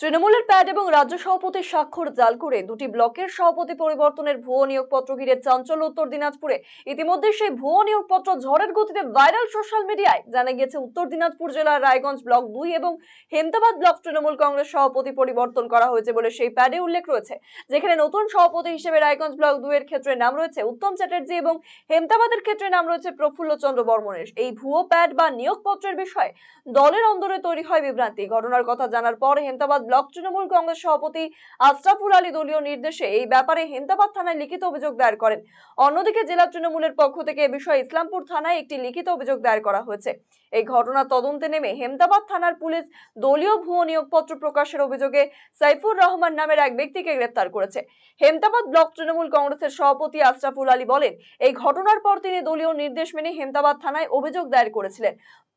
তৃণমূলের প্যাড এবং রাজ্য সভাপতির স্বাক্ষর জাল করে দুটি ব্লকের সভাপতি পরিবর্তনের ভুয়ো নিয়োগপত্র ঘিরে চাঞ্চল্য উত্তর দিনাজপুরে। ইতিমধ্যে সেই ভুয়ো নিয়োগপত্র ঝড়ের গতিতে ভাইরাল সোশ্যাল মিডিয়ায়। জানা গিয়েছে, উত্তর দিনাজপুর জেলার রায়গঞ্জ ব্লক 2 এবং হেমতাবাদ ব্লক তৃণমূল কংগ্রেস সভাপতি পরিবর্তন করা হয়েছে বলে সেই প্যাডে উল্লেখ রয়েছে। যেখানে নতুন সভাপতি হিসেবে রায়গঞ্জ ব্লক 2 এর ক্ষেত্রে নাম রয়েছে উত্তম চ্যাটার্জি এবং হেমতাবাদের ক্ষেত্রে নাম রয়েছে প্রফুল্ল চন্দ্র বর্মনের। এই ভুয়ো প্যাড বা নিয়োগপত্রের বিষয়ে দলের অন্দরে তৈরি হয় বিভ্রান্তি। ঘটনার কথা জানার পর হেমতাবাদ ব্লক তৃণমূল কংগ্রেস সভাপতি আশরাফুল আলী দলীয় নির্দেশে এই ব্যাপারে হেমতাবাদ থানায় লিখিত অভিযোগ দায়ের করেন। অন্যদিকে জেলা তৃণমূলের পক্ষ থেকে এ বিষয়ে ইসলামপুর থানায় একটি লিখিত অভিযোগ দায়ের করা হয়েছে। এই ঘটনা তদন্তে নেমে হেমতাবাদ থানার পুলিশ দলীয় ভুয়ো নিয়োগপত্র প্রকাশের অভিযোগে সাইফুর রহমান নামের এক ব্যক্তিকে গ্রেফতার করেছে। হেমতাবাদ ব্লক তৃণমূল কংগ্রেসের সভাপতি আশরাফুল আলী বলেন, এই ঘটনার পর তিনি দলীয় নির্দেশ মেনে হেমতাবাদ থানায় অভিযোগ দায়ের করেছিলেন।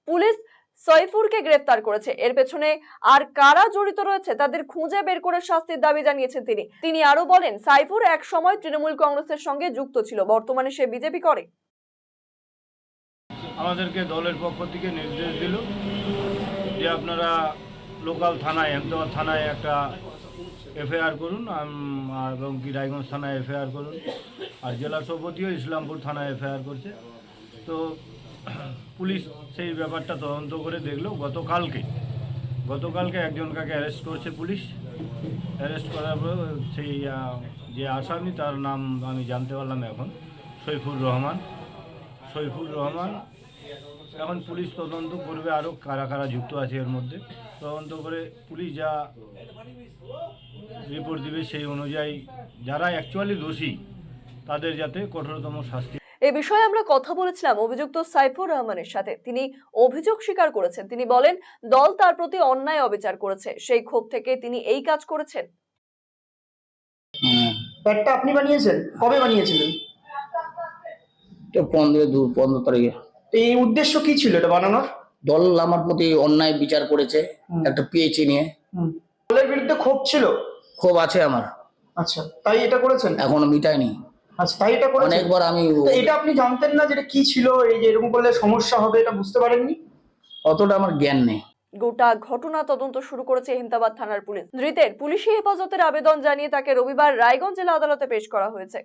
পুলিশ সাইফুরকে গ্রেফতার করেছে। এর পেছনে আর কারা জড়িত রয়েছে তাদের খুঁজে বের করে শাস্তির দাবি জানিয়েছেন তিনি আরো বলেন, সাইফুর এক সময় তৃণমূল কংগ্রেসের সঙ্গে যুক্ত ছিল, বর্তমানে সে বিজেপি করে। আমাদেরকে দলের পক্ষ থেকে নির্দেশ দিল যে আপনারা লোকাল থানায়, হেমতাবাদ থানায় একটা এফআইআর করুন এবং কি রায়গঞ্জ থানায় এফআইআর করুন। আর জেলা সভাপতিও ইসলামপুর থানায় এফআইআর করছে। তো পুলিশ সেই ব্যাপারটা তদন্ত করে দেখলো। গতকালকে একজনকে অ্যারেস্ট করছে পুলিশ। অ্যারেস্ট করার পর সেই যে আসামি, তার নাম আমি জানতে পারলাম এখন, সৈফুর রহমান। এখন পুলিশ তদন্ত করবে আরও কারা কারা যুক্ত আছে এর মধ্যে। তদন্ত করে পুলিশ যা রিপোর্ট দিবে সেই অনুযায়ী যারা অ্যাকচুয়ালি দোষী তাদের যাতে কঠোরতম শাস্তি। এ বিষয়ে আমরা কথা বলেছিলাম অভিযুক্ত সাইফুর রহমানের সাথে। তিনি অভিযোগ স্বীকার করেছেন। তিনি বলেন, দল তার প্রতি অন্যায় অবিচার করেছে, সেই ক্ষোভ থেকে তিনি এই কাজ করেছেন। প্যাডটা আপনি বানিয়েছেন? কবে বানিয়েছিলেন? 15 তারিখে। এই উদ্দেশ্য কি ছিল এটা বানানোর? দল আমার প্রতি অন্যায় বিচার করেছে একটা পিএইচি নিয়ে। দলের বিরুদ্ধে ক্ষোভ ছিল? ক্ষোভ আছে আমার। আচ্ছা, তাই এটা করেছেন? এখনো মিটায়নি। আচ্ছা, তাই এটা করেছেন। অনেকবার আমি এটা আপনি জানতেন না যে এটা কি ছিল, এই যে এরকম করলে সমস্যা হবে, এটা বুঝতে পারেননি? অতটা আমার জ্ঞান নেই। গোটা ঘটনা তদন্ত শুরু করেছে হেমতাবাদ থানার পুলিশ। ধৃতের পুলিশি হেফাজতের আবেদন জানিয়ে তাকে রবিবার রায়গঞ্জ জেলা আদালতে পেশ করা হয়েছে।